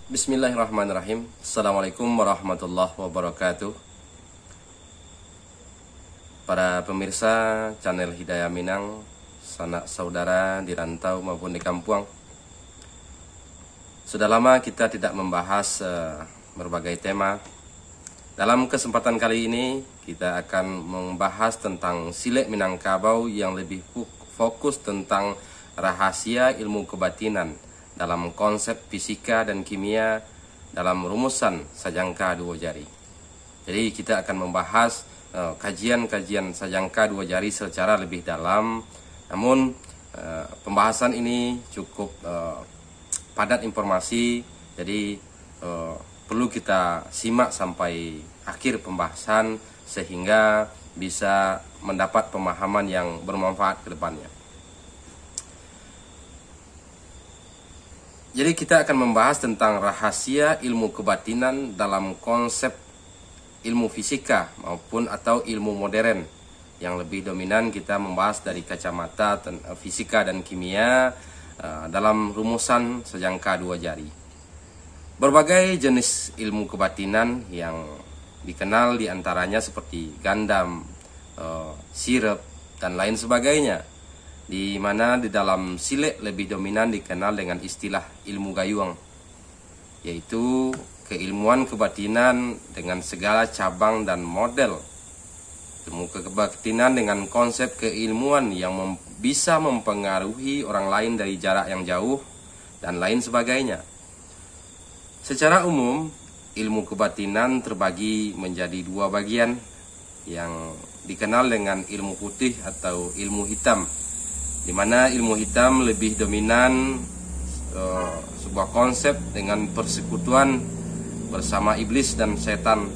Bismillahirrahmanirrahim. Assalamualaikum warahmatullahi wabarakatuh. Para pemirsa channel Hidayah Minang, sanak saudara di rantau maupun di kampung. Sudah lama kita tidak membahas berbagai tema. Dalam kesempatan kali ini kita akan membahas tentang Silek Minangkabau yang lebih fokus tentang rahasia ilmu kebatinan dalam konsep fisika dan kimia dalam rumusan sajangka dua jari. Jadi kita akan membahas kajian-kajian sajangka dua jari secara lebih dalam. Namun pembahasan ini cukup padat informasi, jadi perlu kita simak sampai akhir pembahasan sehingga bisa mendapat pemahaman yang bermanfaat ke depannya. Jadi kita akan membahas tentang rahasia ilmu kebatinan dalam konsep ilmu fisika maupun atau ilmu modern. Yang lebih dominan kita membahas dari kacamata fisika dan kimia dalam rumusan sajangka dua jari. Berbagai jenis ilmu kebatinan yang dikenal diantaranya seperti gandam, sirep, dan lain sebagainya. Di mana di dalam silek lebih dominan dikenal dengan istilah ilmu gayuang, yaitu keilmuan kebatinan dengan segala cabang dan model. Ilmu kebatinan dengan konsep keilmuan yang bisa mempengaruhi orang lain dari jarak yang jauh dan lain sebagainya. Secara umum, ilmu kebatinan terbagi menjadi dua bagian yang dikenal dengan ilmu putih atau ilmu hitam, di mana ilmu hitam lebih dominan sebuah konsep dengan persekutuan bersama iblis dan setan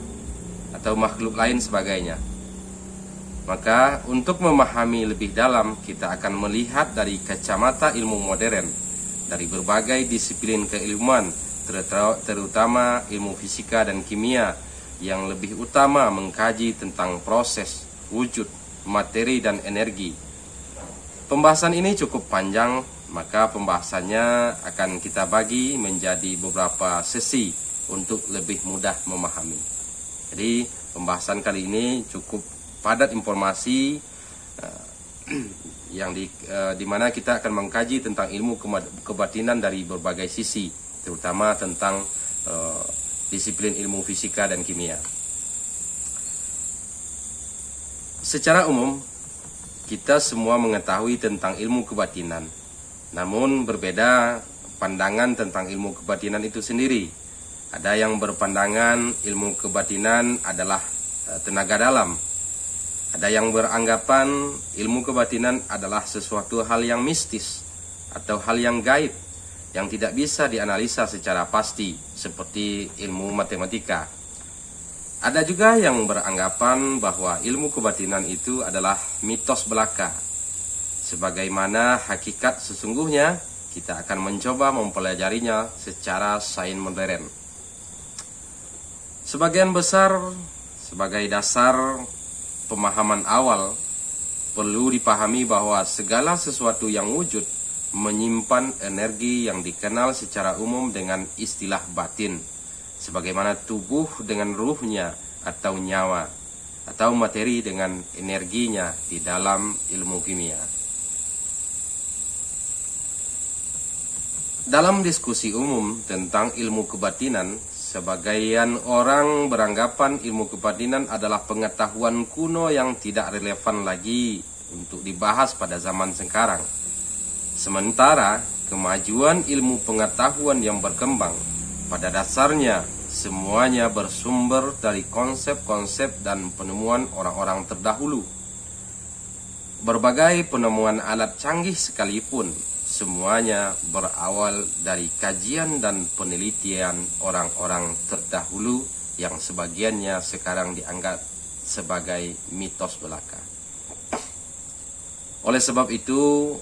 atau makhluk lain sebagainya. Maka untuk memahami lebih dalam, kita akan melihat dari kacamata ilmu modern dari berbagai disiplin keilmuan, terutama ilmu fisika dan kimia yang lebih utama mengkaji tentang proses, wujud, materi, dan energi. Pembahasan ini cukup panjang, maka pembahasannya akan kita bagi menjadi beberapa sesi untuk lebih mudah memahami. Jadi pembahasan kali ini cukup padat informasi yang di mana kita akan mengkaji tentang ilmu kebatinan dari berbagai sisi, terutama tentang disiplin ilmu fisika dan kimia. Secara umum, kita semua mengetahui tentang ilmu kebatinan, namun berbeda pandangan tentang ilmu kebatinan itu sendiri. Ada yang berpandangan ilmu kebatinan adalah tenaga dalam. Ada yang beranggapan ilmu kebatinan adalah sesuatu hal yang mistis atau hal yang gaib yang tidak bisa dianalisa secara pasti seperti ilmu matematika. Ada juga yang beranggapan bahwa ilmu kebatinan itu adalah mitos belaka. Sebagaimana hakikat sesungguhnya, kita akan mencoba mempelajarinya secara sains modern. Sebagian besar, sebagai dasar pemahaman awal, perlu dipahami bahwa segala sesuatu yang wujud menyimpan energi yang dikenal secara umum dengan istilah batin, sebagaimana tubuh dengan ruhnya atau nyawa, atau materi dengan energinya di dalam ilmu kimia. Dalam diskusi umum tentang ilmu kebatinan, sebagian orang beranggapan ilmu kebatinan adalah pengetahuan kuno yang tidak relevan lagi untuk dibahas pada zaman sekarang. Sementara kemajuan ilmu pengetahuan yang berkembang pada dasarnya semuanya bersumber dari konsep-konsep dan penemuan orang-orang terdahulu. Berbagai penemuan alat canggih sekalipun, semuanya berawal dari kajian dan penelitian orang-orang terdahulu yang sebagiannya sekarang dianggap sebagai mitos belaka. Oleh sebab itu,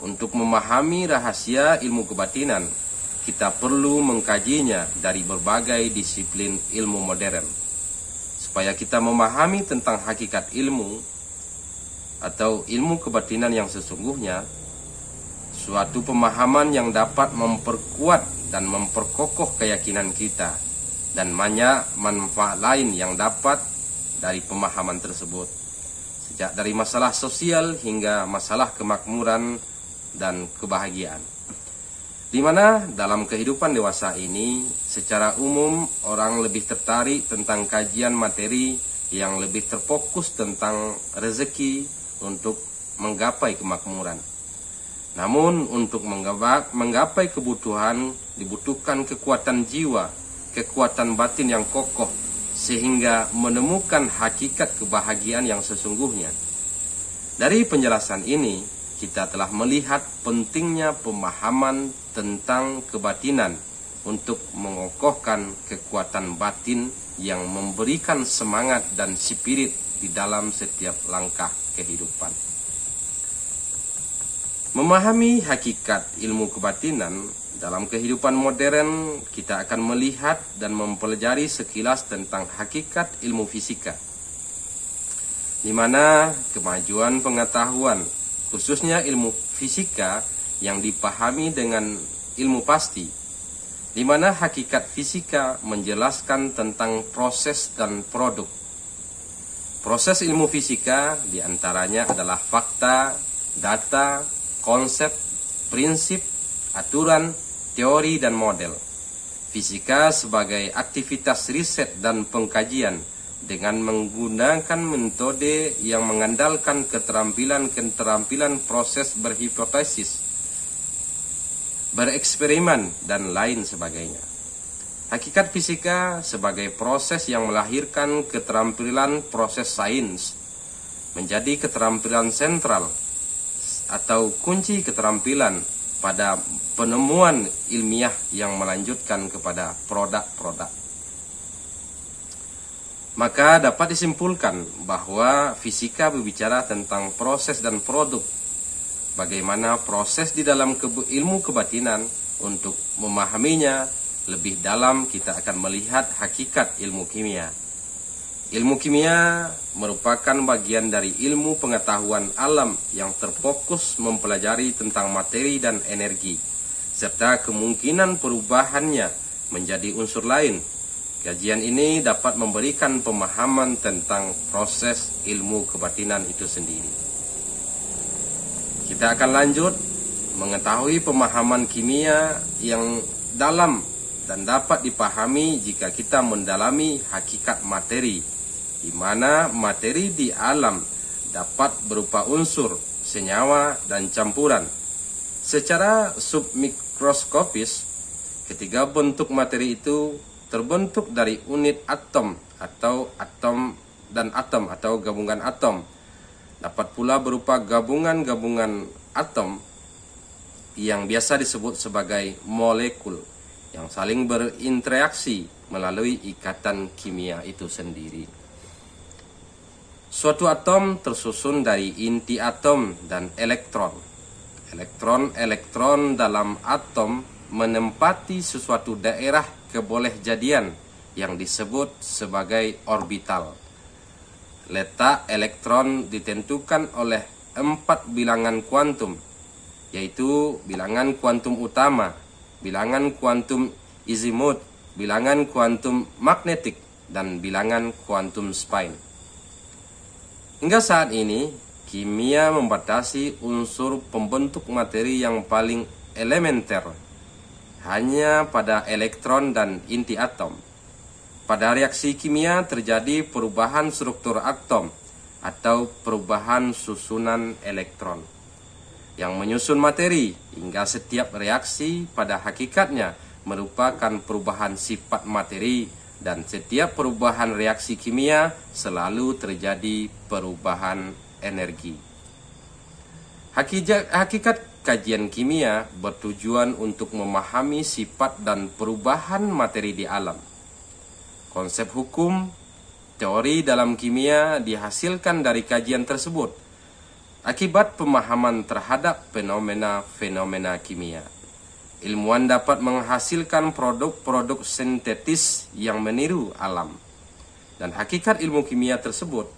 untuk memahami rahasia ilmu kebatinan, kita perlu mengkajinya dari berbagai disiplin ilmu modern. Supaya kita memahami tentang hakikat ilmu atau ilmu kebatinan yang sesungguhnya, suatu pemahaman yang dapat memperkuat dan memperkokoh keyakinan kita, dan banyak manfaat lain yang dapat dari pemahaman tersebut, sejak dari masalah sosial hingga masalah kemakmuran dan kebahagiaan. Di mana dalam kehidupan dewasa ini, secara umum orang lebih tertarik tentang kajian materi yang lebih terfokus tentang rezeki untuk menggapai kemakmuran. Namun untuk menggapai kebutuhan dibutuhkan kekuatan jiwa, kekuatan batin yang kokoh, sehingga menemukan hakikat kebahagiaan yang sesungguhnya. Dari penjelasan ini, kita telah melihat pentingnya pemahaman tentang kebatinan untuk mengokohkan kekuatan batin yang memberikan semangat dan spirit di dalam setiap langkah kehidupan. Memahami hakikat ilmu kebatinan dalam kehidupan modern, kita akan melihat dan mempelajari sekilas tentang hakikat ilmu fisika, di mana kemajuan pengetahuan, khususnya ilmu fisika yang dipahami dengan ilmu pasti, di mana hakikat fisika menjelaskan tentang proses dan produk. Proses ilmu fisika diantaranya adalah fakta, data, konsep, prinsip, aturan, teori, dan model. Fisika sebagai aktivitas riset dan pengkajian dengan menggunakan metode yang mengandalkan keterampilan proses berhipotesis, bereksperimen, dan lain sebagainya. Hakikat fisika sebagai proses yang melahirkan keterampilan proses sains menjadi keterampilan sentral atau kunci keterampilan pada penemuan ilmiah yang melanjutkan kepada produk-produk. Maka dapat disimpulkan bahwa fisika berbicara tentang proses dan produk. Bagaimana proses di dalam ilmu kebatinan. Untuk memahaminya lebih dalam, kita akan melihat hakikat ilmu kimia. Ilmu kimia merupakan bagian dari ilmu pengetahuan alam yang terfokus mempelajari tentang materi dan energi, serta kemungkinan perubahannya menjadi unsur lain. Kajian ini dapat memberikan pemahaman tentang proses ilmu kebatinan itu sendiri. Kita akan lanjut mengetahui pemahaman kimia yang dalam dan dapat dipahami jika kita mendalami hakikat materi, di mana materi di alam dapat berupa unsur, senyawa, dan campuran. Secara submikroskopis, ketiga bentuk materi itu terbentuk dari unit atom atau gabungan atom. Dapat pula berupa gabungan-gabungan atom yang biasa disebut sebagai molekul yang saling berinteraksi melalui ikatan kimia itu sendiri. Suatu atom tersusun dari inti atom dan elektron. Elektron dalam atom menempati sesuatu daerah kebolehjadian yang disebut sebagai orbital. Letak elektron ditentukan oleh 4 bilangan kuantum, yaitu bilangan kuantum utama, bilangan kuantum azimut, bilangan kuantum magnetik, dan bilangan kuantum spin. Hingga saat ini, kimia membatasi unsur pembentuk materi yang paling elementer hanya pada elektron dan inti atom. Pada reaksi kimia terjadi perubahan struktur atom atau perubahan susunan elektron yang menyusun materi, hingga setiap reaksi pada hakikatnya merupakan perubahan sifat materi, dan setiap perubahan reaksi kimia selalu terjadi perubahan energi. Hakikat kajian kimia bertujuan untuk memahami sifat dan perubahan materi di alam. Konsep hukum, teori dalam kimia dihasilkan dari kajian tersebut akibat pemahaman terhadap fenomena-fenomena kimia. Ilmuwan dapat menghasilkan produk-produk sintetis yang meniru alam. Dan hakikat ilmu kimia tersebut,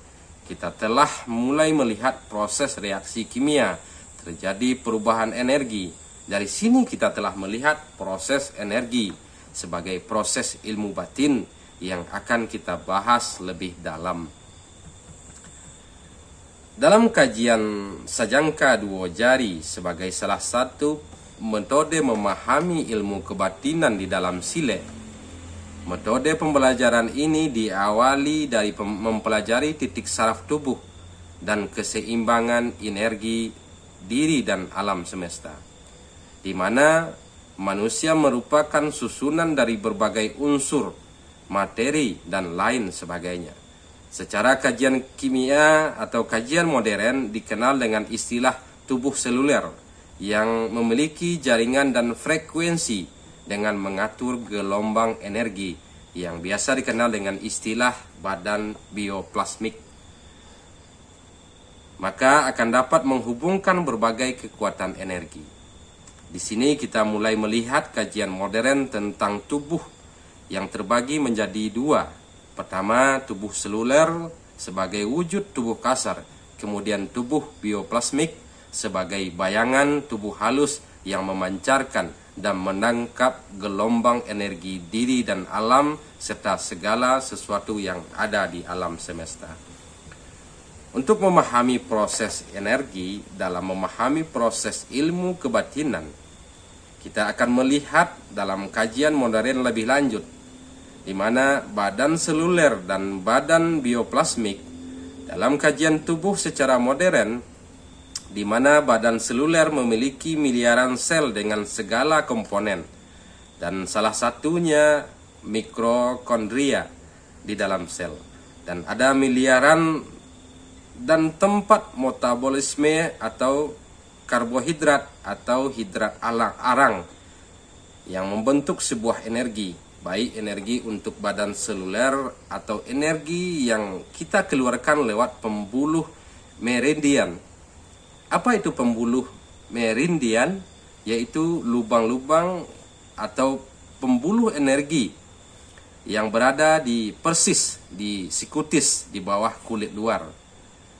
kita telah mulai melihat proses reaksi kimia, terjadi perubahan energi, Dari sini kita telah melihat proses energi sebagai proses ilmu batin yang akan kita bahas lebih dalam. Dalam kajian Sajangka Dua Jari sebagai salah satu metode memahami ilmu kebatinan di dalam sile, metode pembelajaran ini diawali dari mempelajari titik saraf tubuh dan keseimbangan energi diri dan alam semesta, di mana manusia merupakan susunan dari berbagai unsur, materi, dan lain sebagainya. Secara kajian kimia atau kajian modern dikenal dengan istilah tubuh seluler yang memiliki jaringan dan frekuensi dengan mengatur gelombang energi yang biasa dikenal dengan istilah badan bioplasmik. Maka akan dapat menghubungkan berbagai kekuatan energi. Di sini kita mulai melihat kajian modern tentang tubuh yang terbagi menjadi dua. Pertama, tubuh seluler sebagai wujud tubuh kasar, kemudian tubuh bioplasmik sebagai bayangan tubuh halus yang memancarkan dan menangkap gelombang energi diri dan alam serta segala sesuatu yang ada di alam semesta. Untuk memahami proses energi dalam memahami proses ilmu kebatinan, kita akan melihat dalam kajian modern lebih lanjut, di mana badan seluler dan badan bioplasmik dalam kajian tubuh secara modern, di mana badan seluler memiliki miliaran sel dengan segala komponen, dan salah satunya mitokondria di dalam sel, dan ada miliaran dan tempat metabolisme atau karbohidrat atau hidrat arang yang membentuk sebuah energi, baik energi untuk badan seluler atau energi yang kita keluarkan lewat pembuluh meridian. Apa itu pembuluh meridian? Yaitu lubang-lubang atau pembuluh energi yang berada persis di sikutis di bawah kulit luar.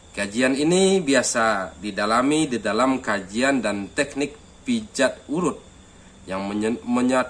Kajian ini biasa didalami di dalam kajian dan teknik pijat urut yang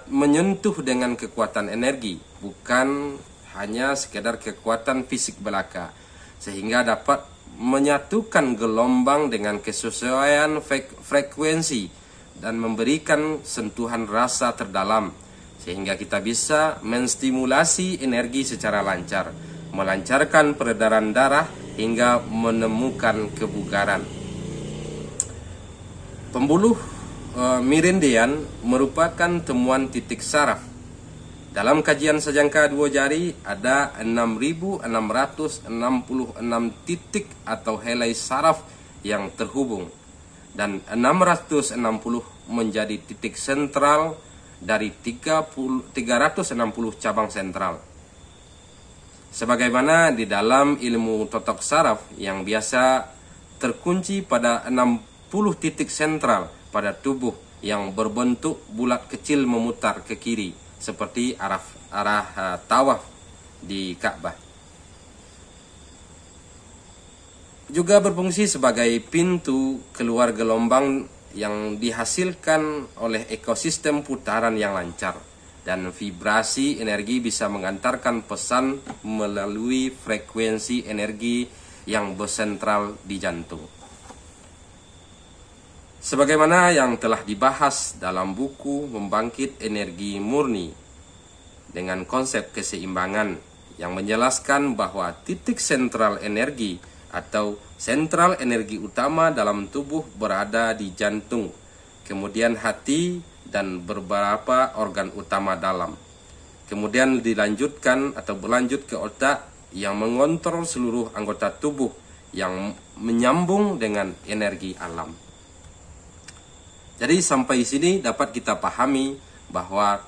menyentuh dengan kekuatan energi, bukan hanya sekedar kekuatan fisik belaka, sehingga dapat menyatukan gelombang dengan kesesuaian frekuensi dan memberikan sentuhan rasa terdalam, sehingga kita bisa menstimulasi energi secara lancar, melancarkan peredaran darah hingga menemukan kebugaran. Pembuluh meridian merupakan temuan titik saraf. Dalam kajian Sajangka Dua Jari ada 6.666 titik atau helai saraf yang terhubung, dan 660 menjadi titik sentral dari 360 cabang sentral. Sebagaimana di dalam ilmu totok saraf yang biasa terkunci pada 60 titik sentral pada tubuh yang berbentuk bulat kecil memutar ke kiri seperti arah tawaf di Ka'bah. Juga berfungsi sebagai pintu keluar gelombang yang dihasilkan oleh ekosistem putaran yang lancar, dan vibrasi energi bisa mengantarkan pesan melalui frekuensi energi yang bersentral di jantung. Sebagaimana yang telah dibahas dalam buku Membangkit Energi Murni dengan konsep keseimbangan yang menjelaskan bahwa titik sentral energi atau sentral energi utama dalam tubuh berada di jantung, kemudian hati, dan beberapa organ utama dalam. Kemudian dilanjutkan atau berlanjut ke otak yang mengontrol seluruh anggota tubuh yang menyambung dengan energi alam. Jadi sampai sini dapat kita pahami bahwa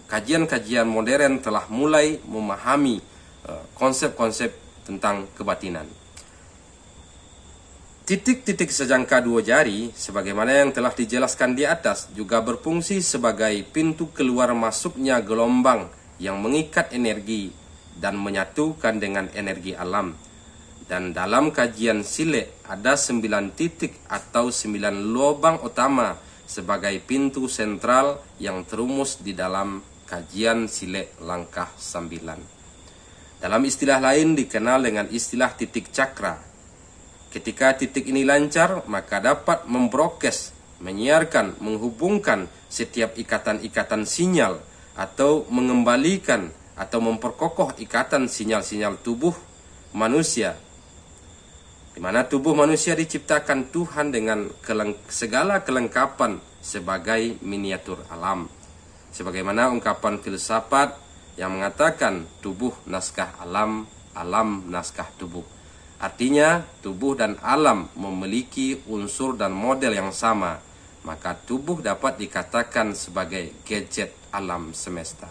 kajian-kajian modern telah mulai memahami konsep-konsep tentang kebatinan. Titik-titik Sajangka Dua Jari, sebagaimana yang telah dijelaskan di atas, juga berfungsi sebagai pintu keluar masuknya gelombang yang mengikat energi dan menyatukan dengan energi alam. Dan dalam kajian Sile ada 9 titik atau 9 lubang utama sebagai pintu sentral yang terumus di dalam kajian Silek Langkah 9. Dalam istilah lain dikenal dengan istilah titik cakra. Ketika titik ini lancar, maka dapat membrokes, menyiarkan, menghubungkan setiap ikatan-ikatan sinyal atau mengembalikan atau memperkokoh ikatan sinyal-sinyal tubuh manusia, di mana tubuh manusia diciptakan Tuhan dengan segala kelengkapan sebagai miniatur alam. Sebagaimana ungkapan filsafat yang mengatakan tubuh naskah alam, alam naskah tubuh. Artinya tubuh dan alam memiliki unsur dan model yang sama, maka tubuh dapat dikatakan sebagai gadget alam semesta.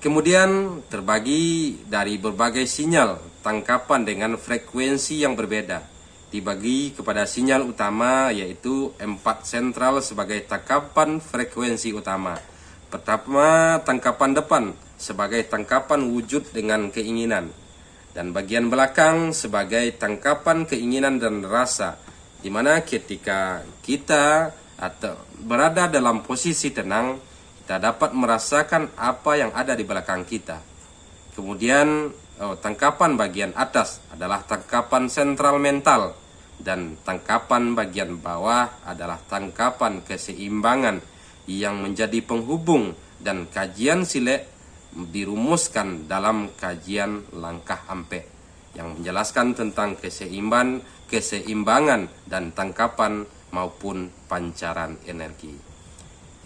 Kemudian terbagi dari berbagai sinyal tangkapan dengan frekuensi yang berbeda. Dibagi kepada sinyal utama, yaitu 4 sentral sebagai tangkapan frekuensi utama. Pertama, tangkapan depan sebagai tangkapan wujud dengan keinginan, dan bagian belakang sebagai tangkapan keinginan dan rasa, di mana ketika kita atau berada dalam posisi tenang, kita dapat merasakan apa yang ada di belakang kita. Kemudian tangkapan bagian atas adalah tangkapan sentral mental, dan tangkapan bagian bawah adalah tangkapan keseimbangan yang menjadi penghubung, dan kajian Silek dirumuskan dalam kajian Langkah Ampe yang menjelaskan tentang keseimbangan dan tangkapan maupun pancaran energi.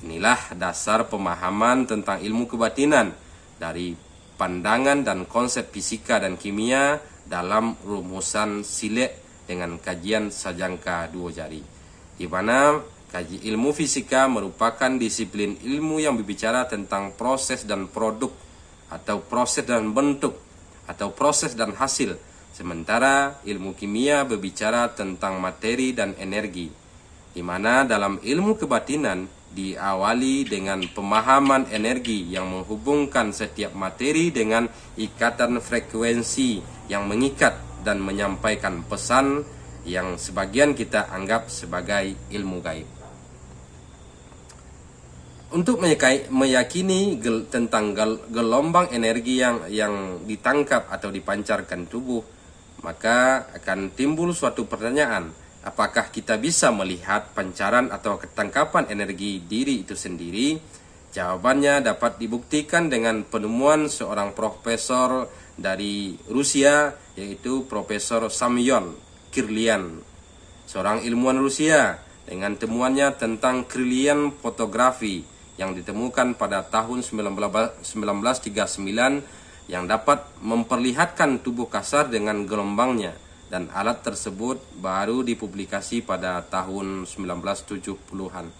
Inilah dasar pemahaman tentang ilmu kebatinan dari pandangan dan konsep fisika dan kimia dalam rumusan Silek dengan kajian sajangka 2 jari, di mana ilmu fisika merupakan disiplin ilmu yang berbicara tentang proses dan produk, atau proses dan bentuk, atau proses dan hasil, sementara ilmu kimia berbicara tentang materi dan energi, di mana dalam ilmu kebatinan diawali dengan pemahaman energi yang menghubungkan setiap materi dengan ikatan frekuensi yang mengikat dan menyampaikan pesan yang sebagian kita anggap sebagai ilmu gaib. Untuk meyakini tentang gelombang energi yang ditangkap atau dipancarkan tubuh, maka akan timbul suatu pertanyaan: apakah kita bisa melihat pancaran atau ketangkapan energi diri itu sendiri? Jawabannya dapat dibuktikan dengan penemuan seorang profesor dari Rusia, yaitu Profesor Semyon Kirlian, seorang ilmuwan Rusia, dengan temuannya tentang Kirlian fotografi yang ditemukan pada tahun 1939 yang dapat memperlihatkan tubuh kasar dengan gelombangnya, dan alat tersebut baru dipublikasi pada tahun 1970-an.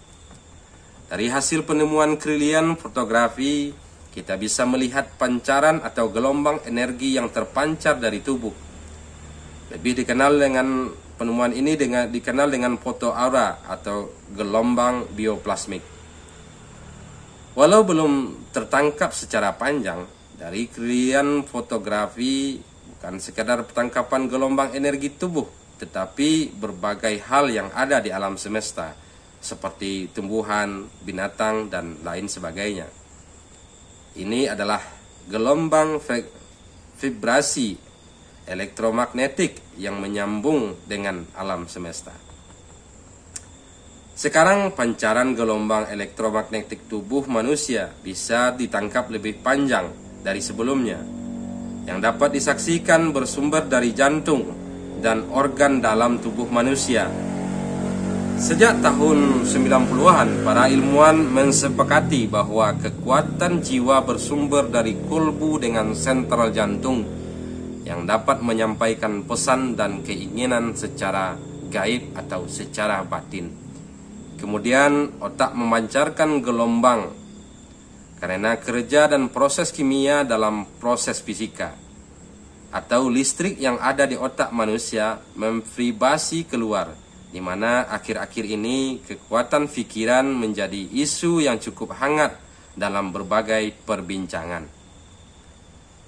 Dari hasil penemuan Kirlian fotografi, kita bisa melihat pancaran atau gelombang energi yang terpancar dari tubuh. Lebih dikenal dengan penemuan ini dikenal dengan fotoaura atau gelombang bioplasmik. Walau belum tertangkap secara panjang, dari Kirlian fotografi bukan sekadar penangkapan gelombang energi tubuh, tetapi berbagai hal yang ada di alam semesta, seperti tumbuhan, binatang, dan lain sebagainya. Ini adalah gelombang vibrasi elektromagnetik yang menyambung dengan alam semesta. Sekarang pancaran gelombang elektromagnetik tubuh manusia bisa ditangkap lebih panjang dari sebelumnya, yang dapat disaksikan bersumber dari jantung dan organ dalam tubuh manusia. Sejak tahun 90-an, para ilmuwan mensepakati bahwa kekuatan jiwa bersumber dari kolbu dengan sentral jantung yang dapat menyampaikan pesan dan keinginan secara gaib atau secara batin. Kemudian otak memancarkan gelombang karena kerja dan proses kimia dalam proses fisika, atau listrik yang ada di otak manusia memvibrasi keluar, di mana akhir-akhir ini kekuatan pikiran menjadi isu yang cukup hangat dalam berbagai perbincangan.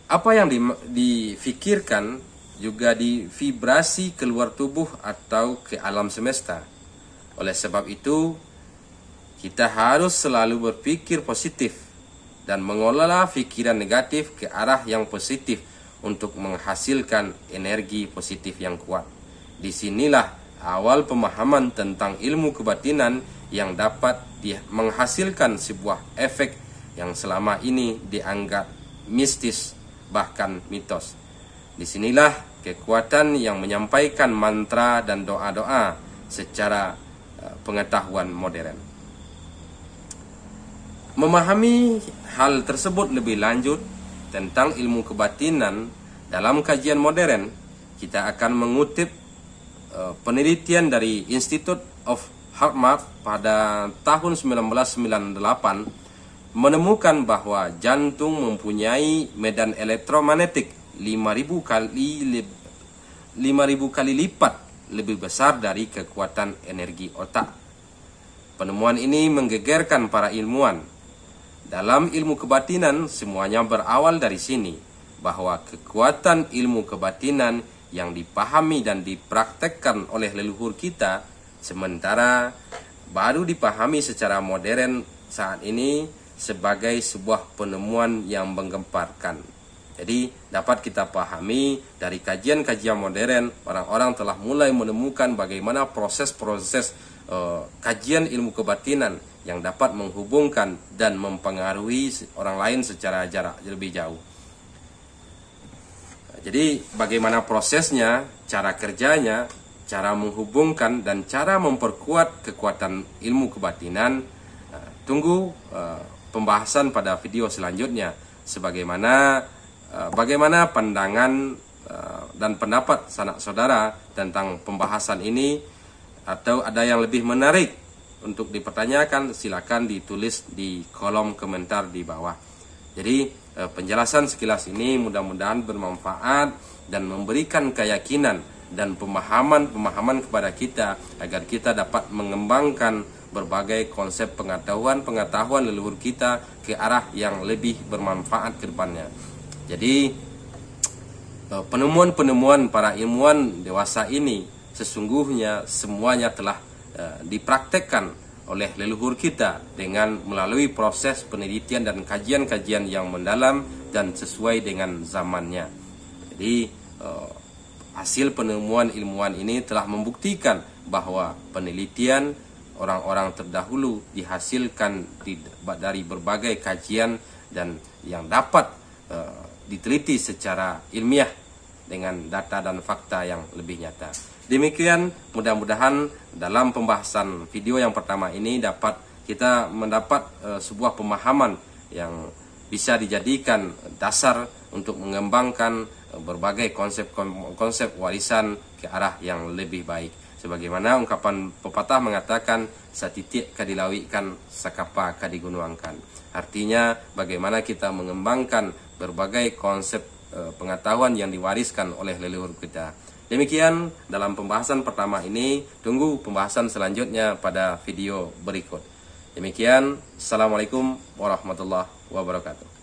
Apa yang difikirkan juga divibrasi keluar tubuh atau ke alam semesta, Oleh sebab itu, kita harus selalu berpikir positif dan mengelola pikiran negatif ke arah yang positif untuk menghasilkan energi positif yang kuat. Disinilah awal pemahaman tentang ilmu kebatinan yang dapat menghasilkan sebuah efek yang selama ini dianggap mistis, bahkan mitos. Disinilah kekuatan yang menyampaikan mantra dan doa-doa secara pengetahuan modern. Memahami hal tersebut lebih lanjut tentang ilmu kebatinan dalam kajian modern, kita akan mengutip penelitian dari Institute of Harvard pada tahun 1998 menemukan bahwa jantung mempunyai medan elektromagnetik 5.000 kali lipat lebih besar dari kekuatan energi otak. Penemuan ini menggegerkan para ilmuwan. Dalam ilmu kebatinan, semuanya berawal dari sini, bahwa kekuatan ilmu kebatinan yang dipahami dan dipraktekkan oleh leluhur kita, sementara baru dipahami secara modern saat ini sebagai sebuah penemuan yang menggemparkan. Jadi dapat kita pahami dari kajian-kajian modern, orang-orang telah mulai menemukan bagaimana proses-proses kajian ilmu kebatinan yang dapat menghubungkan dan mempengaruhi orang lain secara jarak lebih jauh. Jadi bagaimana prosesnya, cara kerjanya, cara menghubungkan dan cara memperkuat kekuatan ilmu kebatinan, tunggu pembahasan pada video selanjutnya, bagaimana pandangan dan pendapat sanak saudara tentang pembahasan ini, atau ada yang lebih menarik untuk dipertanyakan, silakan ditulis di kolom komentar di bawah. Jadi penjelasan sekilas ini mudah-mudahan bermanfaat dan memberikan keyakinan dan pemahaman kepada kita agar kita dapat mengembangkan berbagai konsep pengetahuan leluhur kita ke arah yang lebih bermanfaat ke depannya. Jadi penemuan-penemuan para ilmuwan dewasa ini sesungguhnya semuanya telah dipraktekkan oleh leluhur kita dengan melalui proses penelitian dan kajian-kajian yang mendalam dan sesuai dengan zamannya. Jadi hasil penemuan ilmuwan ini telah membuktikan bahwa penelitian orang-orang terdahulu dihasilkan dari berbagai kajian dan yang dapat diteliti secara ilmiah dengan data dan fakta yang lebih nyata. Demikian, mudah-mudahan dalam pembahasan video yang pertama ini dapat kita mendapat sebuah pemahaman yang bisa dijadikan dasar untuk mengembangkan berbagai konsep warisan ke arah yang lebih baik. Sebagaimana ungkapan pepatah mengatakan, satitik kadilawikan sakapa kadigunuangkan. Artinya bagaimana kita mengembangkan berbagai konsep pengetahuan yang diwariskan oleh leluhur kita. Demikian dalam pembahasan pertama ini, tunggu pembahasan selanjutnya pada video berikut. Demikian, Assalamualaikum warahmatullahi wabarakatuh.